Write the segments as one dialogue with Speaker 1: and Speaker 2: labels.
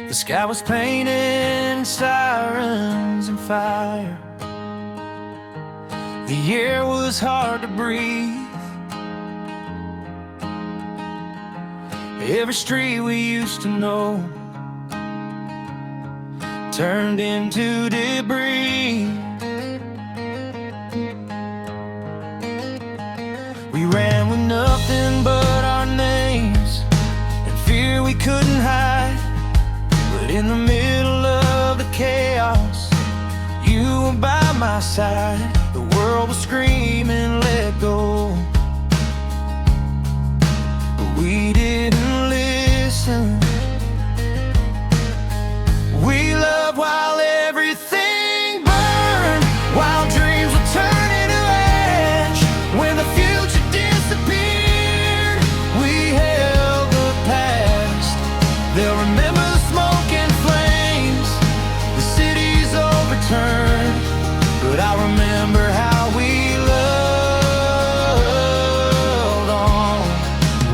Speaker 1: The sky was painted in sirens and fire. The air was hard to breathe. Every street we used to know turned into debris. We ran with nothing but our names and fear we couldn't hide. But in the middle of the chaos, you were by my side. The world was screaming, let go, but we didn't listen. We loved while everything burned, while dreams would turn into ash. When the future disappeared, we held the past. They'll remember the smoke and flames, the cities overturned, but I remember how we loved on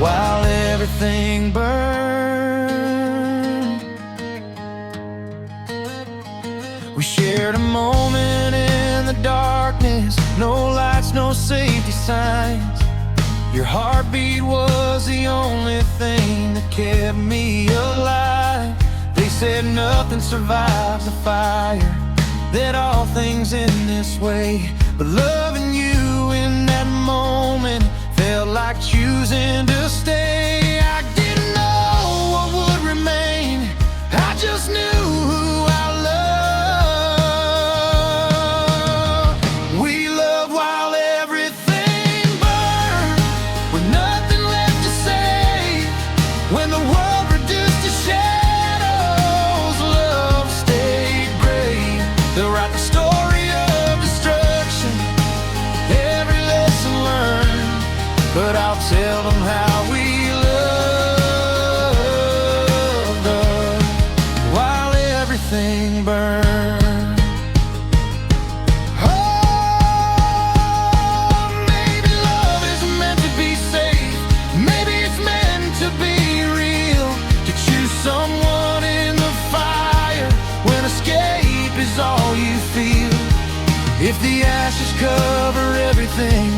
Speaker 1: while everything burned. We shared a moment in the darkness, no lights, no safety signs. Your heartbeat was the only thing that kept me alive. They said nothing survives the fire, that all things end this way. But loving you in that moment felt like choosing to stay. I didn't know what would remain, I just knew who I loved. We loved while everything burned, with nothing left to say. When the world reduced to shadows, love stayed brave. They'll write the story of destruction, every lesson learned, but I'll tell them how we loved her while everything burned. Oh, maybe love isn't meant to be safe, maybe it's meant to be real. To choose someone in the fire when escape is all you feel. If the ashes cover everything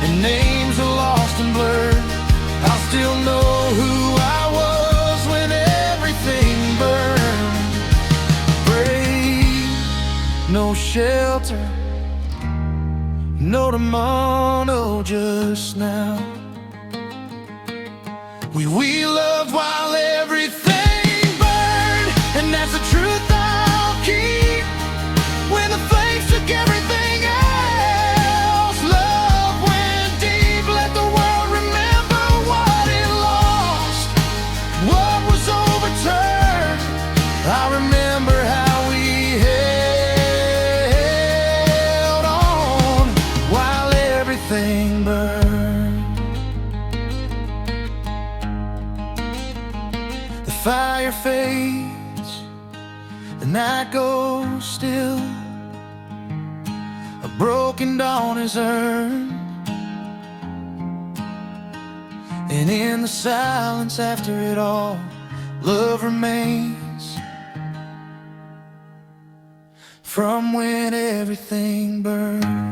Speaker 1: and names are lost and blurred, I'll still know who I was when everything burned. Brave, no shelter, no tomorrow, just now. We loved while everything burned, and that's the truth I'll keep. When the flames took everything else, love went deep. Let the world remember what it lost, what was overturned. I remember how we held on while everything burned. The fire fades, the night goes still, a broken dawn is earned, and in the silence after it all, love remains from when everything burned.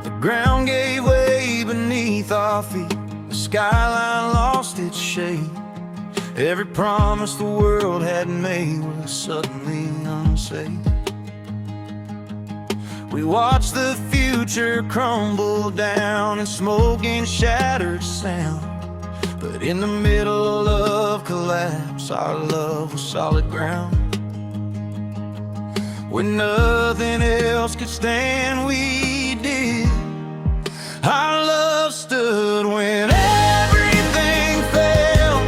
Speaker 1: The ground gave way beneath our feet, the skyline lost its shape. Every promise the world had made was suddenly unsafe. We watched the future crumble down in smoke and shattered sound. But in the middle of collapse, our love was solid ground. When nothing else could stand, we did. Our love stood when everything fell,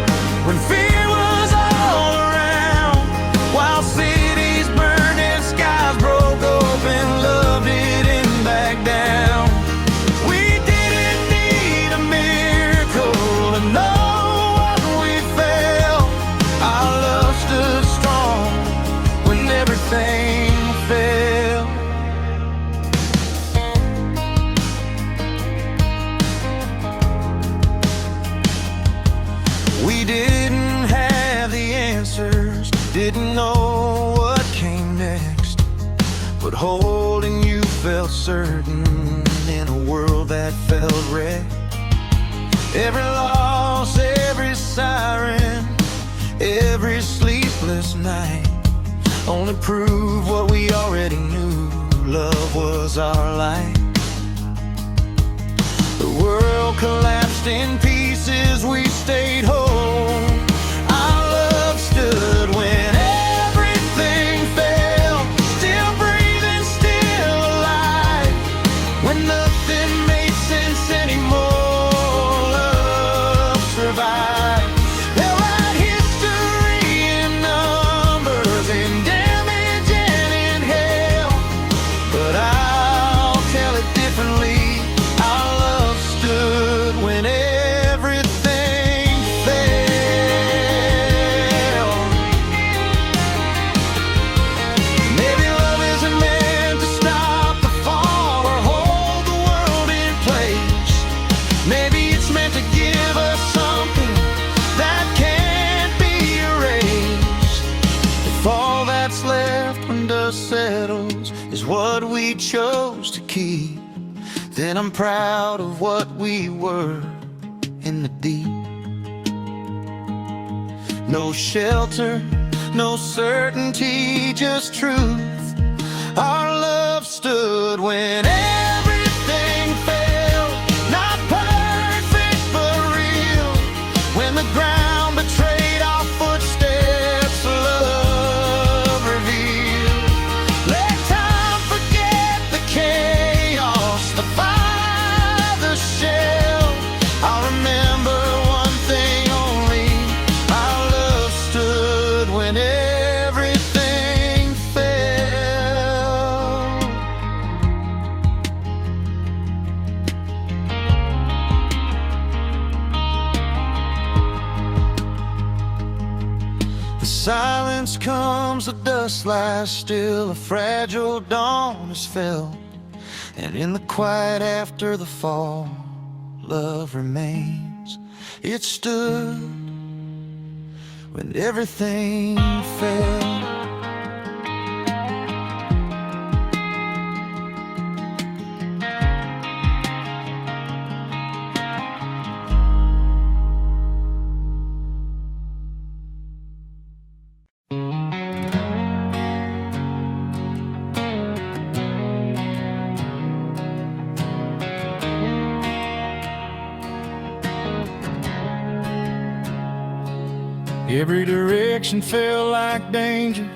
Speaker 1: when fear was all around, while cities burned and skies broke open, love didn't back down. We didn't need a miracle to know what we felt. didn't know what came next, but holding you felt certain in a world that felt wrecked. Every loss, every siren, every sleepless night only proved what we already knew: love was our light. The world collapsed in pieces, we stayed whole. Our love stood when everything fell, still breathing, still alive. When nothing made sense anymore, love survived. They'll write history in numbers, in damage and in hell, but I'll tell it differently. When everything failed, maybe love isn't meant to stop the fall or hold the world in place. Maybe it's meant to give us something that can't be erased. If all that's left when dust settles is what we chose to keep, then I'm proud of what we were in the deep. No shelter, no certainty, just truth. Our love stood when everything failed, not perfect but real. When the ground betrayed our footsteps, love revealed. Let time forget the chaos, the fire, the shell. I'll remember one thing only: our love stood when everything fell. The silence comes, the dust lies still, a fragile dawn is felt. And in the quiet after the fall, love remains. It stood when everything fell. Every direction felt like danger,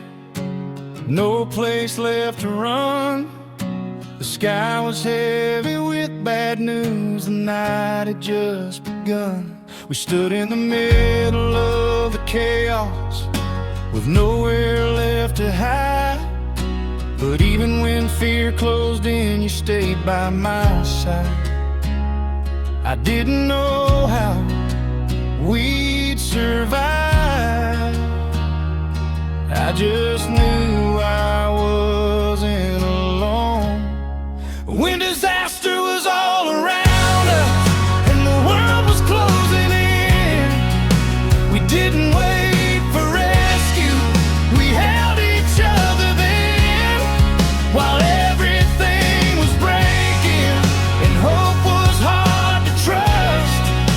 Speaker 1: no place left to run. The sky was heavy with bad news, the night had just begun. We stood in the middle of the chaos, with nowhere left to hide. But even when fear closed in, you stayed by my side. I didn't know how we'd survive, I just knew I wasn't alone. When disaster was all around us and the world was closing in, we didn't wait for rescue, we held each other then. While everything was breaking and hope was hard to trust,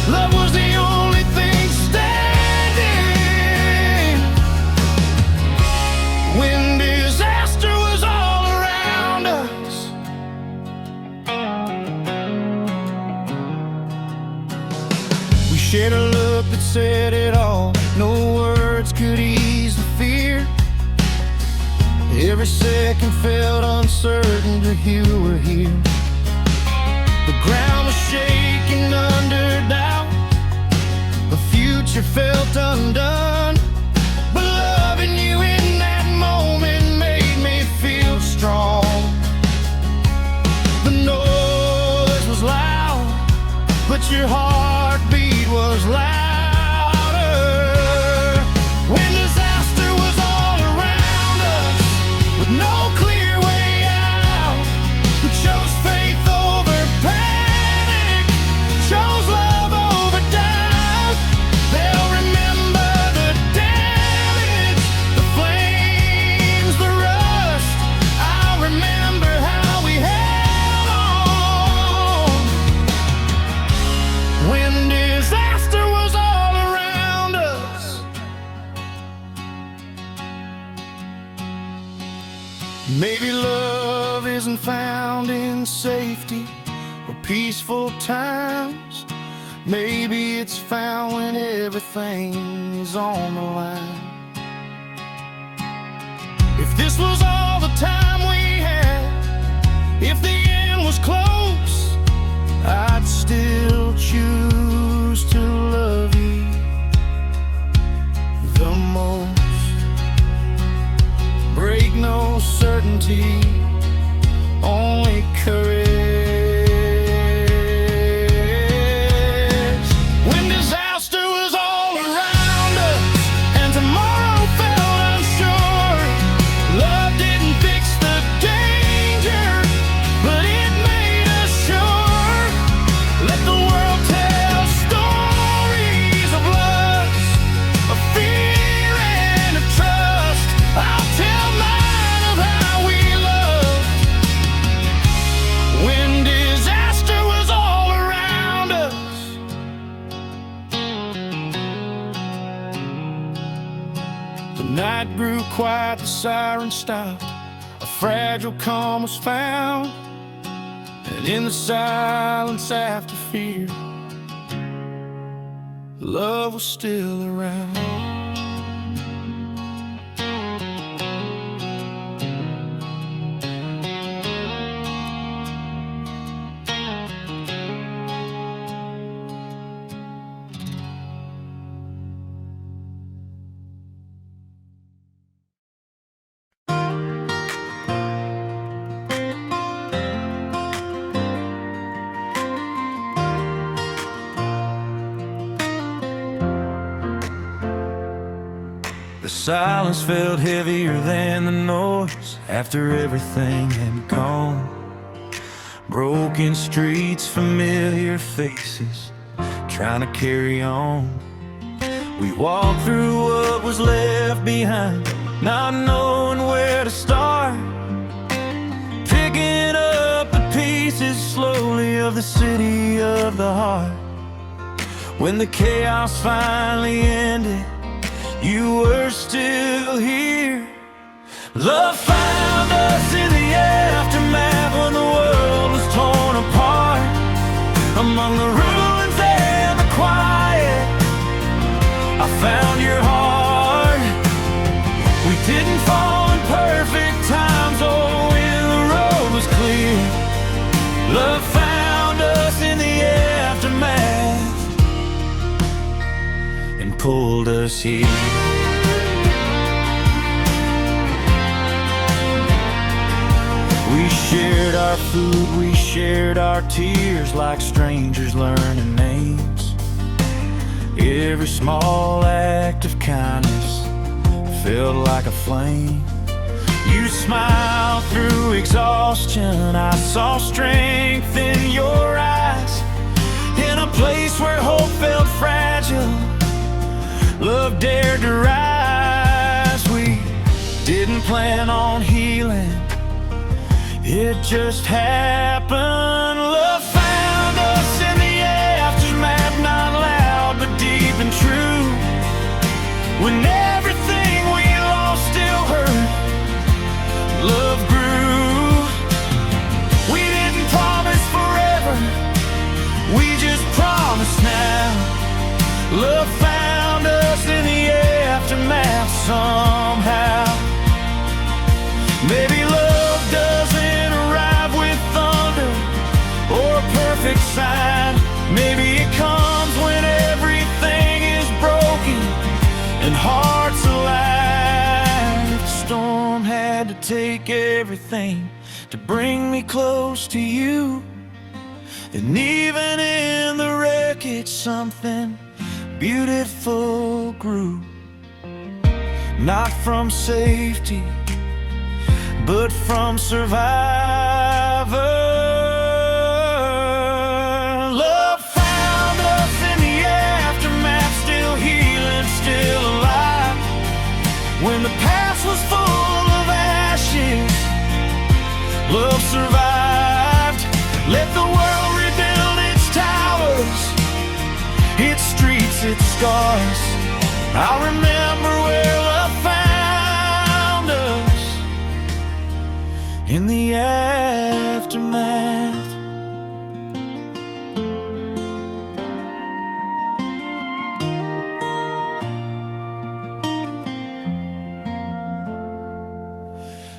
Speaker 1: love was the only thing standing. When disaster was all around us, we shared a look that said it all. No words could ease the fear. Every second felt uncertain till you were here. The ground was shaking under doubt, the future felt undone. But loving you in that moment made me feel strong. The noise was loud, but your heartbeat was louder. When disaster was all around us, with no clear way out, we chose faith over panic, chose love over doubt. They'll remember the damage, the flame Maybe love isn't found in safety or peaceful times. Maybe it's found when everything is on the line. If this was all the time we had, if the end was close, I'd still choose to love you the most. Break no certainty, only courage. When disaster was all around us and tomorrow felt unsure, love didn't fix the danger, but it made us sure. Let the world tell stories of loss, of fear and of trust. I'll tell mine of how we loved when disaster was all around us. The night grew quiet, the siren stopped, a fragile calm was found, and in the silence after fear, love was still around. The silence felt heavier than the noise after everything had gone. Broken streets, familiar faces, trying to carry on. We walked through what was left behind, not knowing where to start, picking up the pieces slowly of the city of the heart. When the chaos finally ended, you were still here. Love found us in the aftermath when the world was torn apart. Among the ruins and the quiet, I found your heart. We didn't fall in perfect times, oh, when the road was clear. Love found us in the aftermath and pulled us here. We shared our food, we shared our tears, like strangers learning names. Every small act of kindness felt like a flame. You smiled through exhaustion, I saw strength in your eyes. In a place where hope felt fragile, love dared to rise. We didn't plan on healing, it just happened. Love found us in the aftermath, not loud but deep and true. When everything we lost still hurt, love grew. We didn't promise forever, we just promised now. Love found us in the aftermath somehow. Maybe love doesn't arrive with thunder or a perfect sign. Maybe it comes when everything is broken and hearts alive. The storm had to take everything to bring me close to you. And even in the wreckage, something beautiful grew. Not from safety, but from survivor. Love found us in the aftermath, still healing, still alive. When the past was full of ashes, love survived. Let the world rebuild its towers, its streets, its scars. I'll remember where love found us in the aftermath.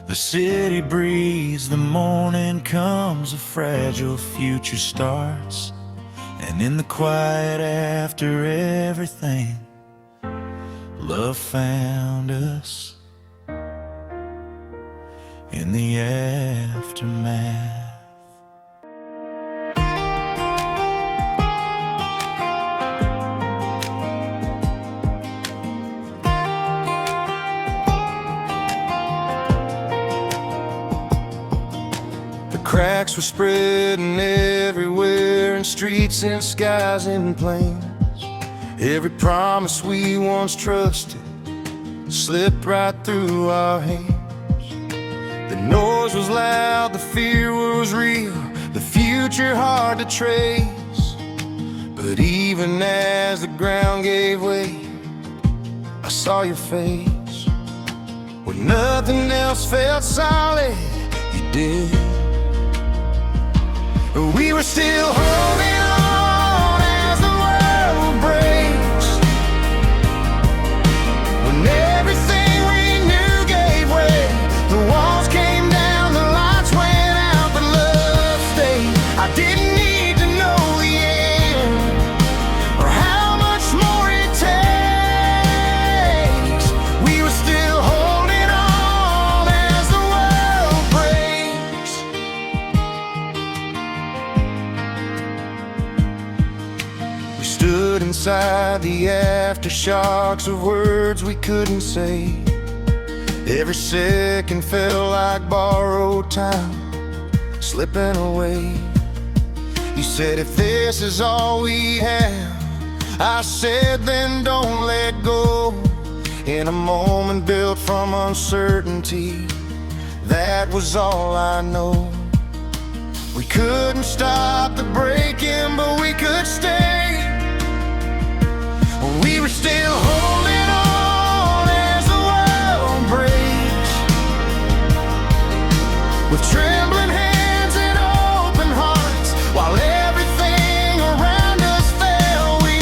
Speaker 1: The city breathes, the morning comes, a fragile future starts. And in the quiet after everything, love found us in the aftermath. The cracks were spreading everywhere, in streets and skies and plains. Every promise we once trusted slipped right through our hands. The noise was loud, the fear was real, the future hard to trace. But even as the ground gave way, I saw your face. When nothing else felt solid, you did. We were still holding on as the world breaks. When everything we knew gave way, the walls came down, the lights went out, but love stayed. I didn't need to know the end or how much more it takes. We were still holding on as the world breaks. We stood inside the aftershocks of words we couldn't say. Every second felt like borrowed time, slipping away. You said, if this is all we have, I said, then don't let go. In a moment built from uncertainty, that was all I know. We couldn't stop the breaking, but we could stay. We were still holding on as the world breaks. With trembling hands and open hearts, while everything around us fell, we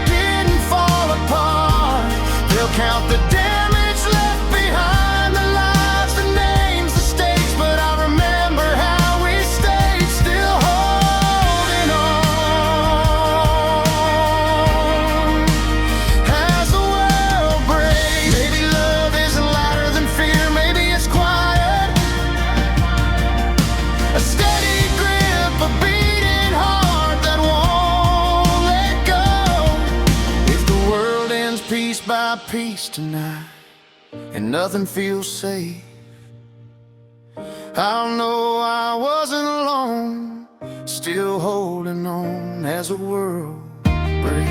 Speaker 1: didn't fall apart. They'll count the damage left behind, the lives, the names, the stakes, but I remember how we stayed, still holding on. As the world breaks, maybe love isn't louder than fear, maybe it's quiet. A steady grip, a beating heart that won't let go. If the world ends piece by piece tonight, and nothing feels safe, I'll know I wasn't alone, still holding on as the world breaks.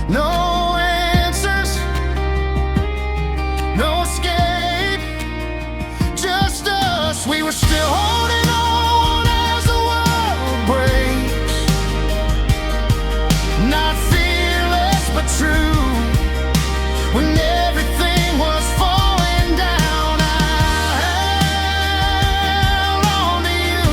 Speaker 1: No answers, no escape, just us. We were still holding on as the world breaks. Not fearless but true. When everything was falling down, I held on to you.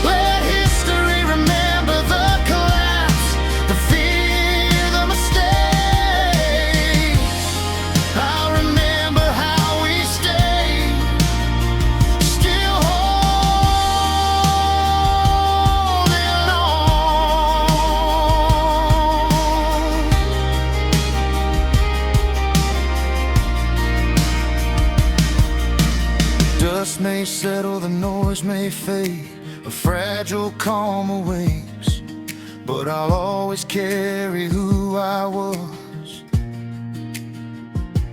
Speaker 1: Let history remember the collapse, the fear, the mistakes. I remember how we stayed, still holding on. Dust may settle, the noise may fade, a fragile calm awaits, but I'll always carry who I was,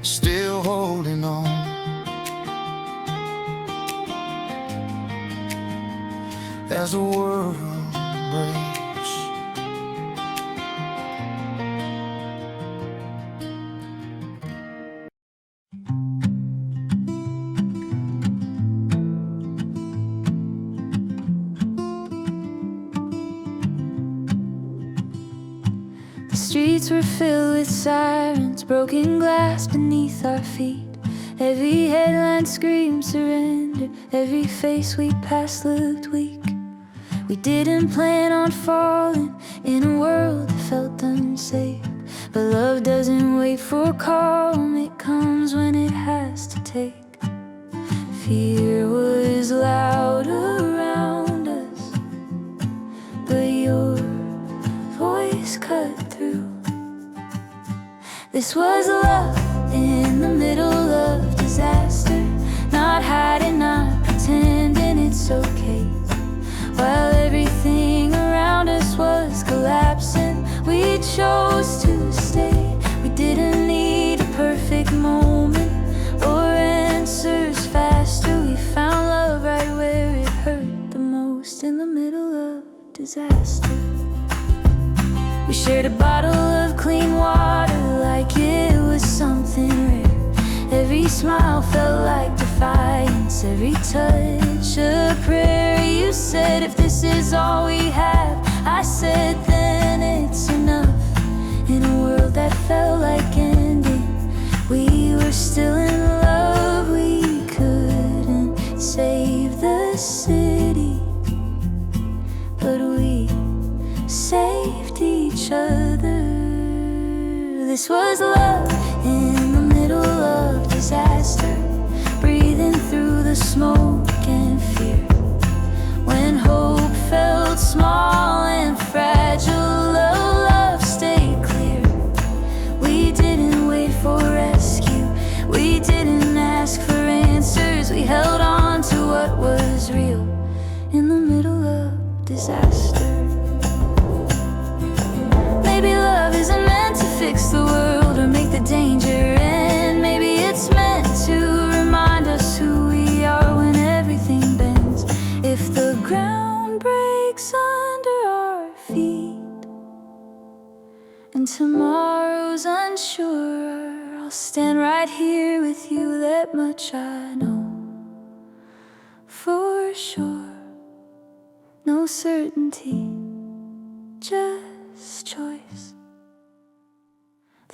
Speaker 1: still holding on. As the world breaks.
Speaker 2: The streets were filled with sirens, broken glass beneath our feet. Every headline screamed surrender, every face we passed looked weak. We didn't plan on falling in a world that felt unsafe, but love doesn't wait for calm, it comes when it has to take. Fear was loud around us, but your voice cut through. This was love in the middle of disaster, not hiding, not pretending it's okay. While everything around us was collapsing, we chose to stay. We didn't need a perfect moment or answers faster. We found love right where it hurt the most, in the middle of disaster. We shared a bottle of clean water like it was something rare. Every smile felt like defiance, every touch a prayer. You said, if this is all we have, I said, then it's enough. In a world that felt like ending, we were still in love. We couldn't save the city, but we saved each other. This was love in the middle of disaster, breathing through the smoke and fear. When hope felt small and fragile, love stayed clear. We didn't wait for rescue, we didn't ask for answers. We held on to what was real in the middle of disaster. Maybe love isn't meant to fix the world or make the danger end. Maybe it's meant to remind us who we are when everything bends. If the ground breaks under our feet and tomorrow's unsure, I'll stand right here with you, that much I know for sure. No certainty, just choice.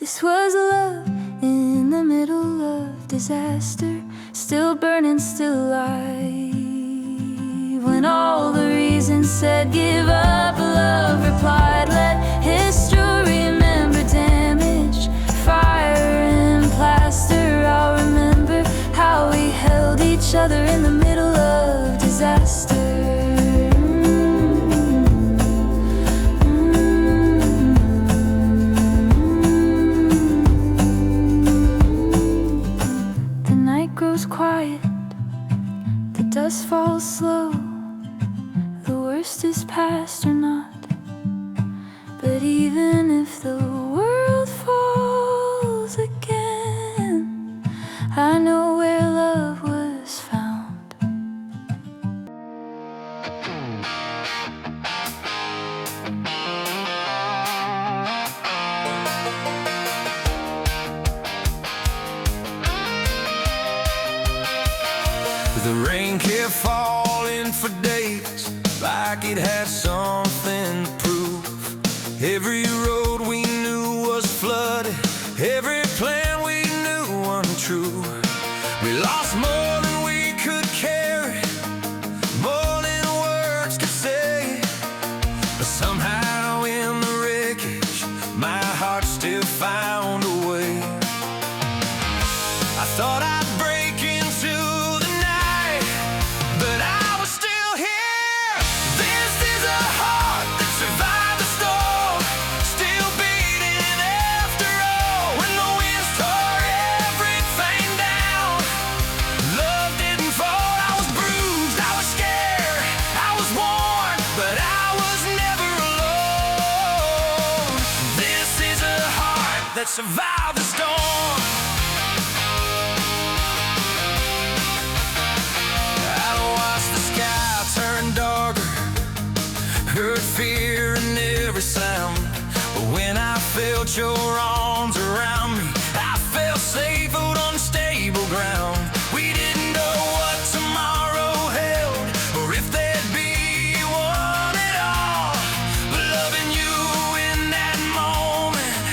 Speaker 2: This was love in the middle of disaster, still burning, still alive. When all the reasons said give up, love replied, let history remember damage, fire and plaster. I'll remember how we held each other in the middle of disaster. Grows quiet, the dust falls slow. The worst is past or not, but even if the world falls again, I know where love was found.
Speaker 1: The rain kept falling for days, like it had something to prove. Every road we knew was flooded, every plan we knew untrue. We lost more than we could carry, more than words could say. But somehow in the wreckage, my heart still found a way. I thought I'd break into the night, but I was still here. This is a heart that survived the storm, still beating after all. When the winds tore everything down, love didn't fall. I was bruised, I was scared, I was worn, but I was never alone. This is a heart that survived the storm. Heard fear in every sound, but when I felt your arms around me, I felt safe out on stable ground. We didn't know what tomorrow held, or if there'd be one at all. But loving you in that moment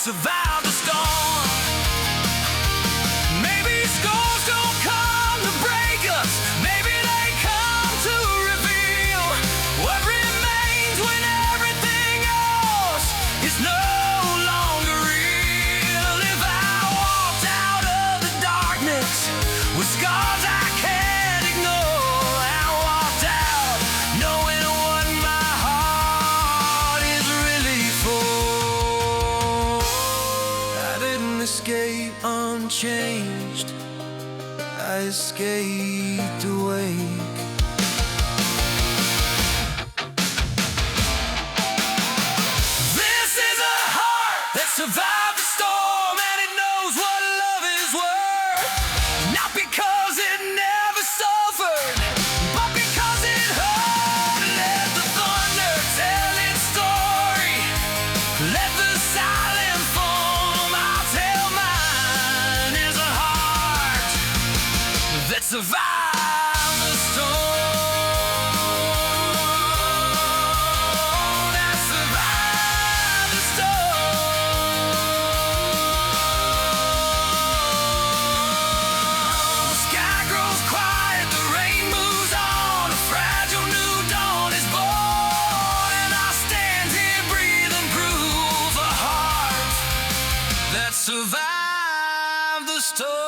Speaker 1: survived the storm. Maybe scars don't come to break us, maybe they come to reveal what remains when everything else is no longer real. If I walked out of the darkness with scars I can't ignore, I walked out knowing what my heart is really for. I didn't escape unchanged, I escaped awake. This is a heart that survived the storm, and it knows what love is worth. Not because it never suffered, but because it heard. Let the thunder tell its story, let the silent form. I'll tell mine is a heart that survived the storm. That survived the storm. The sky grows quiet, the rain moves on, a fragile new dawn is born, and I stand here breathing proof, a heart that survived the storm.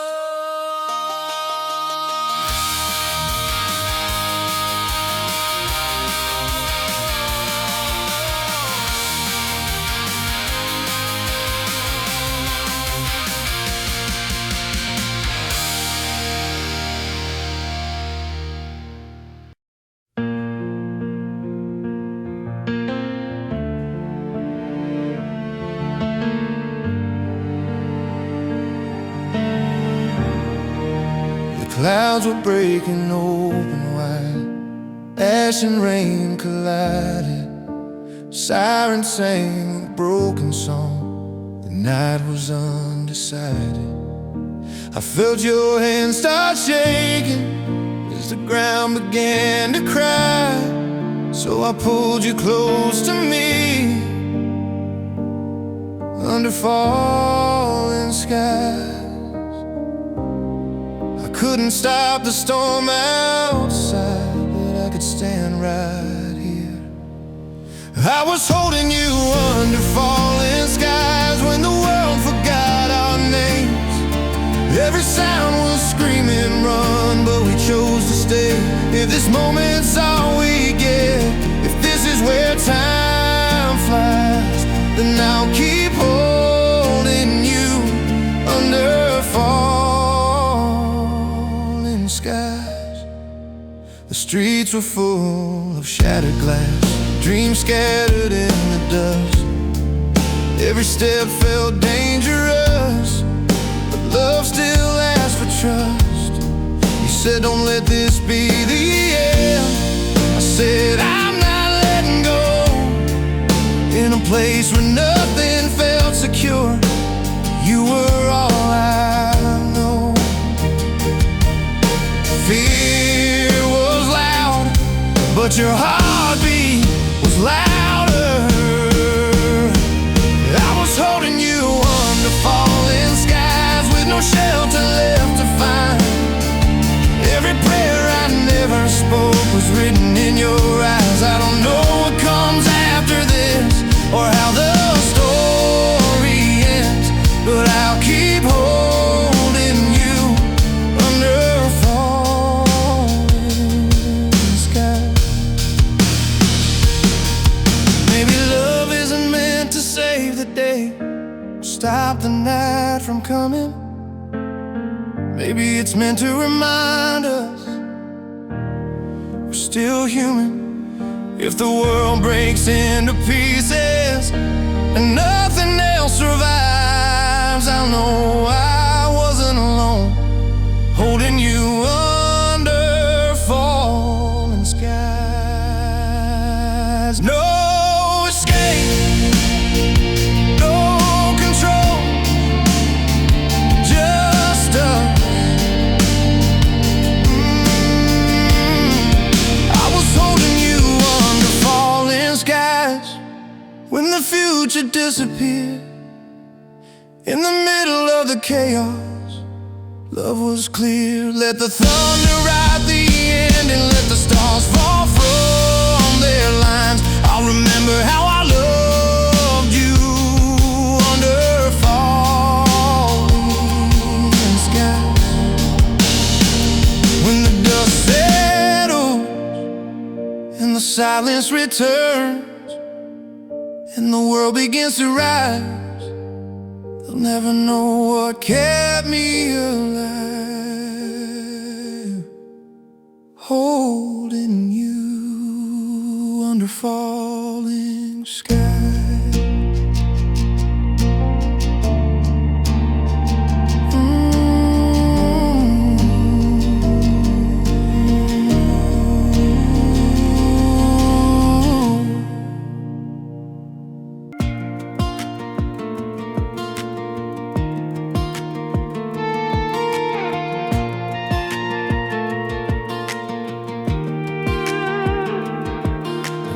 Speaker 3: Clouds were breaking open wide, ash and rain collided. Sirens sang a broken song, the night was undecided. I felt your hand start shaking as the ground began to cry. So I pulled you close to me under falling skies. Couldn't stop the storm outside, but I could stand right here. I was holding you under falling skies when the world forgot our names. Every sound was screaming run, but we chose to stay. If this moment's all we get, if this is where time flies, then I'll keep holding you under falling skies. The streets were full of shattered glass, dreams scattered in the dust. Every step felt dangerous, but love still asked for trust. You said don't let this be the end. I said I'm not letting go. In a place where nothing felt secure, you were all I know. Fear was loud, but your heartbeat was louder. I was holding you under falling skies with no shelter left to find. Every prayer I never spoke was written in your eyes. I don't know what comes after this or how the story ends, but I'll keep holding you under falling skies. Maybe love isn't meant to save the day, stop the night from coming. Maybe it's meant to remind us we're still human. If the world breaks into pieces and nothing else survives, I'll know I wasn't alone, holding you under falling skies. No escape, no control, just us. I was holding you under falling skies when the future disappeared. In the middle of the chaos, love was clear. Let the thunder write the end and let the stars fall from their lines. I'll remember how I loved you under falling skies. When the dust settles and the silence returns and the world begins to rise, they'll never know what kept me alive, holding you under falling skies.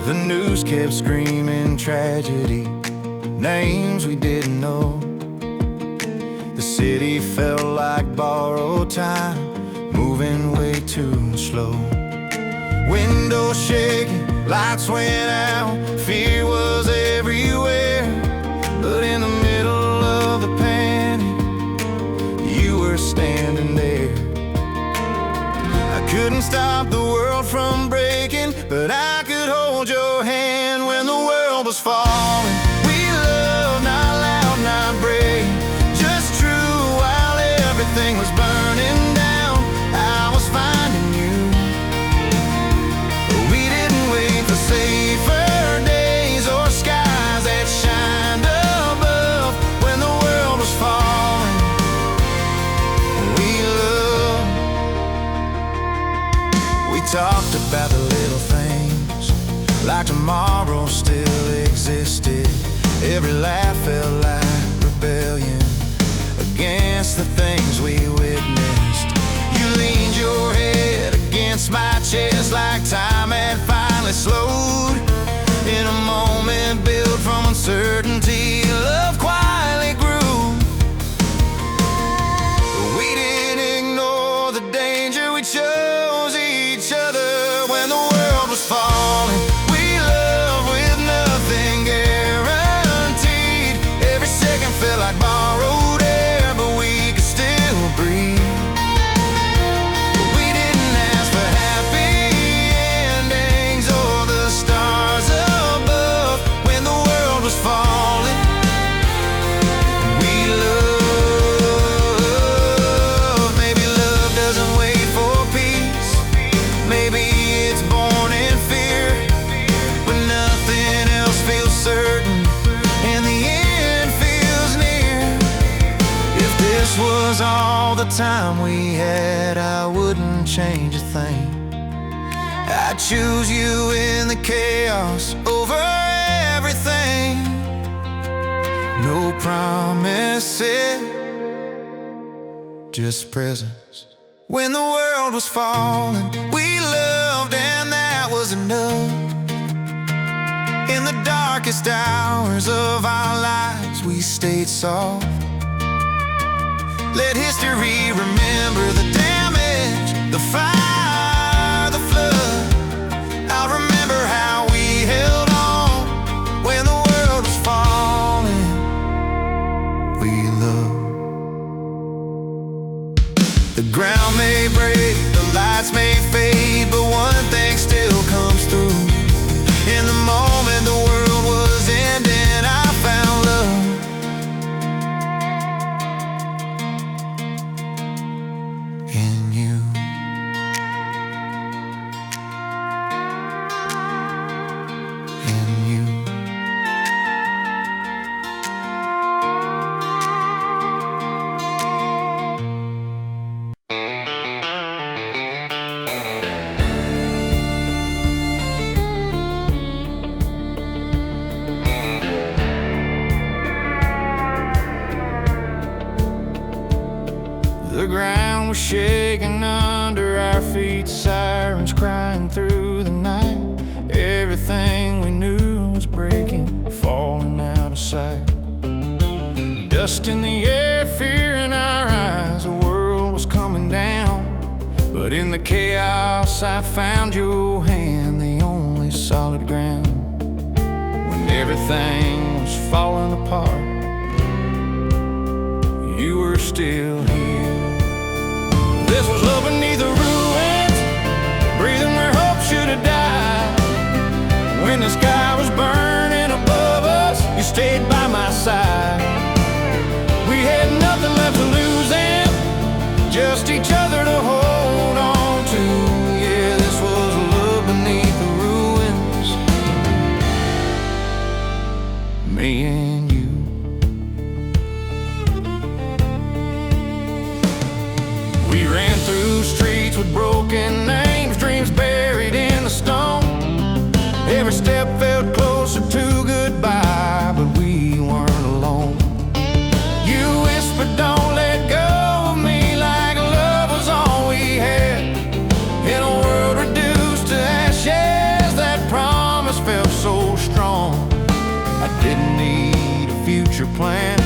Speaker 3: The news kept screaming tragedy, names we didn't know. The city felt like borrowed time, moving way too slow. Windows shaking, lights went out, fear was everywhere. But in the middle of the panic, you were standing there. I couldn't stop the world from breaking, but I could hold your hand when the world was falling. We loved, not loud, not brave, just true while everything was burning down. I was finding you, but we didn't wait for safer days or skies that shined above. When the world was falling, we loved. We talked about the little things, like tomorrow still existed. Every laugh felt like rebellion against the things we witnessed. You leaned your head against my chest like time had finally slowed. In a moment built from uncertainty, love quietly grew. We didn't ignore the danger, we chose each other when the world was falling. We loved with nothing guaranteed. Every second felt like borrowed air, but we could still breathe. We didn't ask for happy endings or the stars above. When the world was falling, we loved. Maybe love doesn't wait for peace, maybe it's born in fear. But nothing else feels certain, and the end feels near. If this was all the time we had, I wouldn't change a thing. I'd choose you in the chaos over everything. No promises, just presence. When the world was falling, we loved, and that was enough. In the darkest hours of our lives, we stayed soft. Let history remember the damage, the fire, the flood. I'll remember how we held on when the world was falling. We loved. The ground may break, the lights may fade, but one thing still comes through. In the moment the world was ending, I found love. In you. In you. The ground was shaking under our feet, sirens crying through the night. Everything we knew was breaking, falling out of sight.
Speaker 1: Dust in the air, fear in our eyes, the world was coming down. But in the chaos I found your hand, the only solid ground. When everything was falling apart, you were still here. This was love beneath the ruins, breathing where hope should have died. When the sky was burning above us, you stayed by my side. We had nothing left to lose and just each other to hold on to. Yeah, this was love beneath the ruins, me and you. We ran through streets with broken names, dreams buried in the stone. Every step felt closer to goodbye, but we weren't alone. You whispered, don't let go of me, like love was all we had. In a world reduced to ashes, that promise felt so strong. I didn't need a future plan,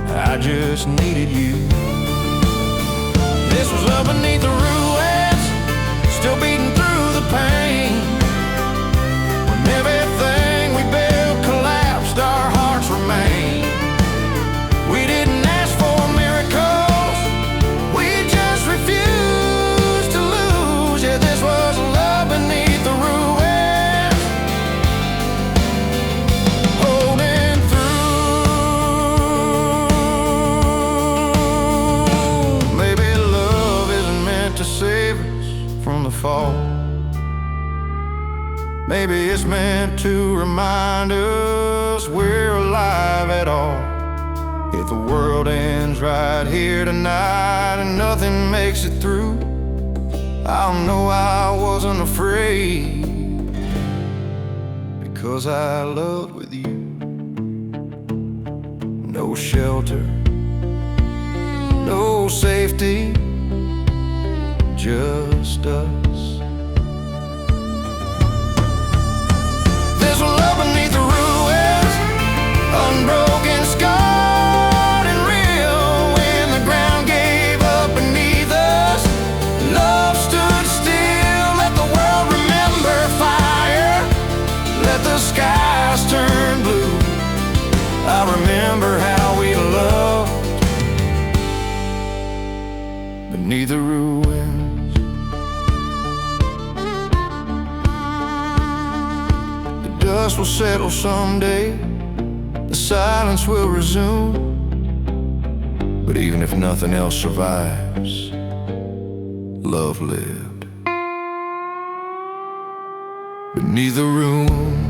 Speaker 1: I just needed you. This was love beneath the ruins, still beating through the pain. When everything we built collapsed, our hearts remained. We didn't ask for miracles, we just refused to lose. Yeah, this was love beneath the ruins, holding through. Maybe love isn't meant to save us from the fall. Maybe it's meant to remind us we're alive at all. If the world ends right here tonight and nothing makes it through, I'll know I wasn't afraid, because I loved with you. No shelter, no safety, just us. This was love beneath the ruins, unbroken, scarred and real. When the ground gave up beneath us, love stood still. Let the world remember fire, let the skies turn blue. I remember how we loved beneath the ruins. Dust will settle someday, the silence will resume. But even if nothing else survives, love lived beneath the ruins.